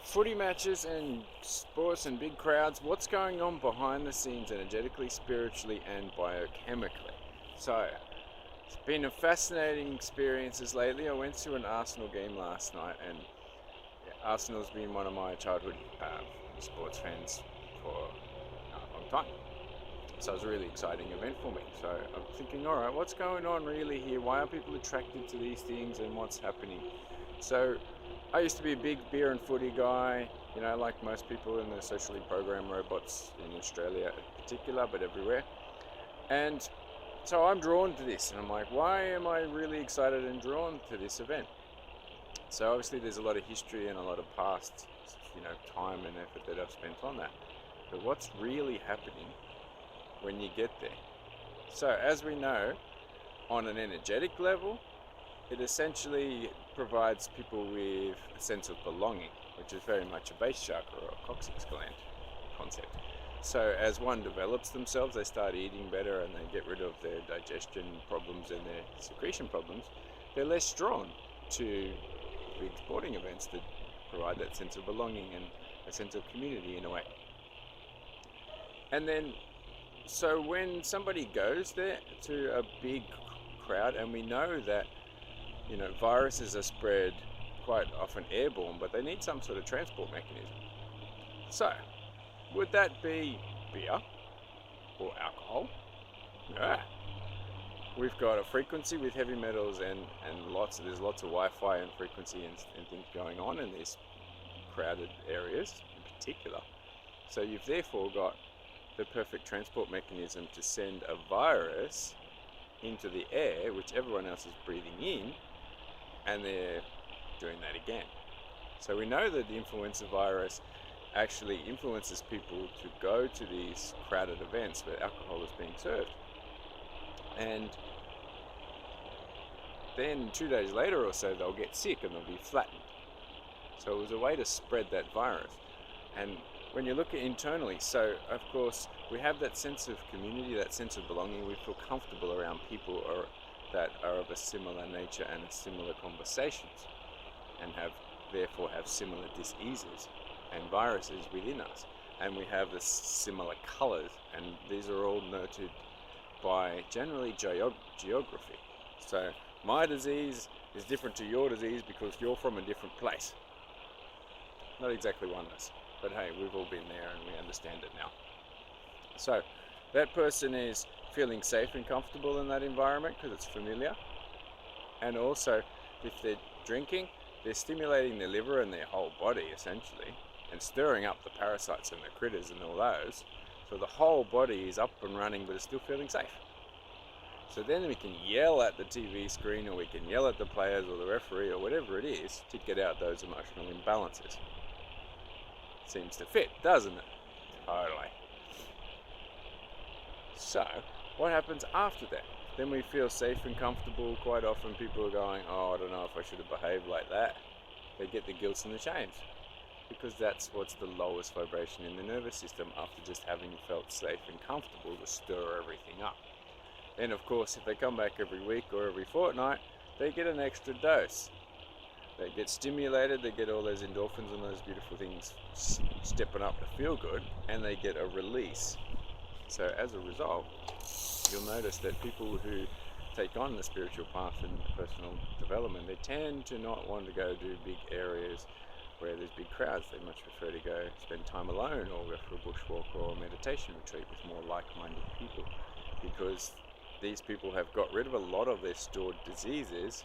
footy matches and sports and big crowds, what's going on behind the scenes energetically, spiritually, and biochemically. So, it's been a fascinating experiences lately. I went to an Arsenal game last night, and Arsenal's been one of my childhood sports fans for a long time. So it was a really exciting event for me. So I'm thinking, all right, what's going on really here? Why are people attracted to these things and what's happening? So I used to be a big beer and footy guy, like most people in the socially programmed robots in Australia in particular, but everywhere. And so I'm drawn to this, and I'm like, why am I really excited and drawn to this event? So obviously there's a lot of history and a lot of past, time and effort that I've spent on that. But what's really happening when you get there? So as we know, on an energetic level, it essentially provides people with a sense of belonging, which is very much a base chakra or a coccyx gland concept. So as one develops themselves, they start eating better and they get rid of their digestion problems and their secretion problems, they're less drawn to big sporting events that provide that sense of belonging and a sense of community in a way. And then, so when somebody goes there to a big crowd, and we know that, viruses are spread quite often airborne, but they need some sort of transport mechanism. So, would that be beer or alcohol? Yeah. We've got a frequency with heavy metals and there's lots of Wi-Fi and frequency and things going on in these crowded areas in particular. So you've therefore got the perfect transport mechanism to send a virus into the air, which everyone else is breathing in, and they're doing that again. So we know that the influenza virus actually influences people to go to these crowded events where alcohol is being served. And then 2 days later or so, they'll get sick and they'll be flattened. So it was a way to spread that virus. And when you look at internally, so of course we have that sense of community, that sense of belonging. We feel comfortable around people that are of a similar nature and similar conversations, and therefore have similar diseases and viruses within us. And we have the similar colors, and these are all noted by generally geography. So my disease is different to your disease because you're from a different place. Not exactly oneness, but hey, we've all been there and we understand it now. So that person is feeling safe and comfortable in that environment because it's familiar. And also, if they're drinking, they're stimulating their liver and their whole body essentially, and stirring up the parasites and the critters and all those. So the whole body is up and running, but it's still feeling safe. So then we can yell at the TV screen, or we can yell at the players or the referee or whatever it is to get out those emotional imbalances. Seems to fit, doesn't it? Totally. So, what happens after that? Then we feel safe and comfortable. Quite often people are going, oh, I don't know if I should have behaved like that. They get the guilt and the shames, because that's what's the lowest vibration in the nervous system after just having felt safe and comfortable to stir everything up. Then of course, if they come back every week or every fortnight, they get an extra dose. They get stimulated, they get all those endorphins and those beautiful things stepping up to feel good, and they get a release. So as a result, you'll notice that people who take on the spiritual path and personal development, they tend to not want to go do big areas where there's big crowds. They much prefer to go spend time alone or go for a bushwalk or a meditation retreat with more like-minded people, because these people have got rid of a lot of their stored diseases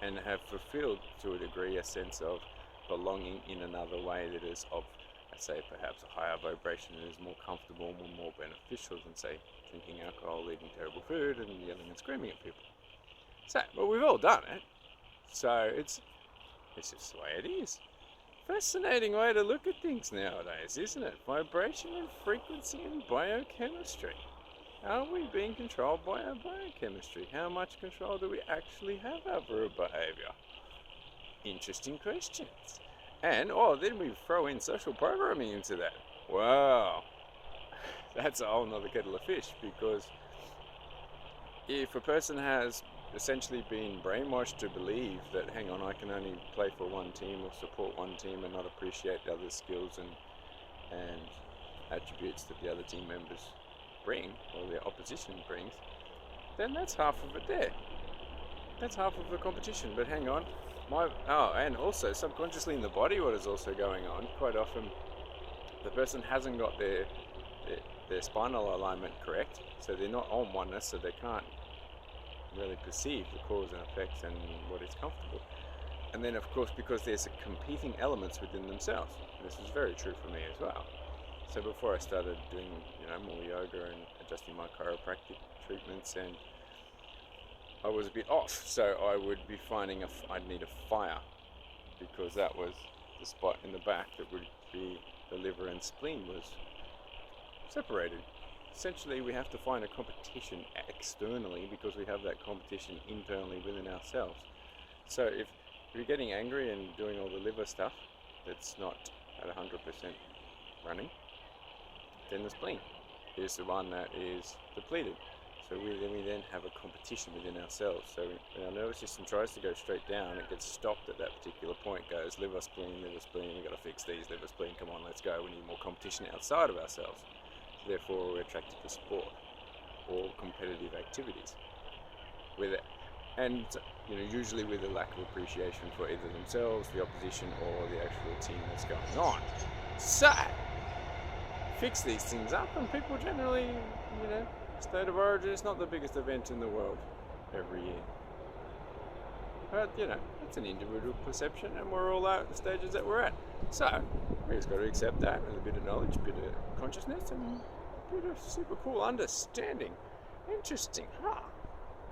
and have fulfilled to a degree a sense of belonging in another way that is of, I'd say, perhaps a higher vibration and is more comfortable and more beneficial than, say, drinking alcohol, eating terrible food and yelling and screaming at people. So, well, we've all done it. So it's just the way it is. Fascinating way to look at things nowadays, isn't it? Vibration and frequency and biochemistry. Are we being controlled by our biochemistry? How much control do we actually have over our behaviour? Interesting questions. And, then we throw in social programming into that. Wow. That's a whole nother kettle of fish, because if a person has essentially been brainwashed to believe that, hang on, I can only play for one team or support one team and not appreciate the other skills and attributes that the other team members bring or the opposition brings, then that's half of it there. That's half of the competition. But hang on, and also subconsciously in the body, what is also going on quite often, the person hasn't got their spinal alignment correct, so they're not on oneness, so they can't really perceive the cause and effects and what is comfortable. And then, of course, because there's competing elements within themselves, and this was very true for me as well. So before I started doing, more yoga and adjusting my chiropractic treatments, and I was a bit off, so I would be finding I'd need a fire, because that was the spot in the back that would be the liver and spleen was separated. Essentially, we have to find a competition externally because we have that competition internally within ourselves. So if you're getting angry and doing all the liver stuff that's not at 100% running, then the spleen is the one that is depleted. So we then have a competition within ourselves. So when our nervous system tries to go straight down, it gets stopped at that particular point, goes liver, spleen, we've got to fix these, liver, spleen, come on, let's go. We need more competition outside of ourselves. So therefore, we're attracted to sport or competitive activities with it. And usually with a lack of appreciation for either themselves, the opposition, or the actual team that's going on. So, fix these things up, and people generally, State of Origin is not the biggest event in the world every year. But, it's an individual perception, and we're all at the stages that we're at. So, we just got to accept that with a bit of knowledge, a bit of consciousness, and a bit of super cool understanding. Interesting, huh?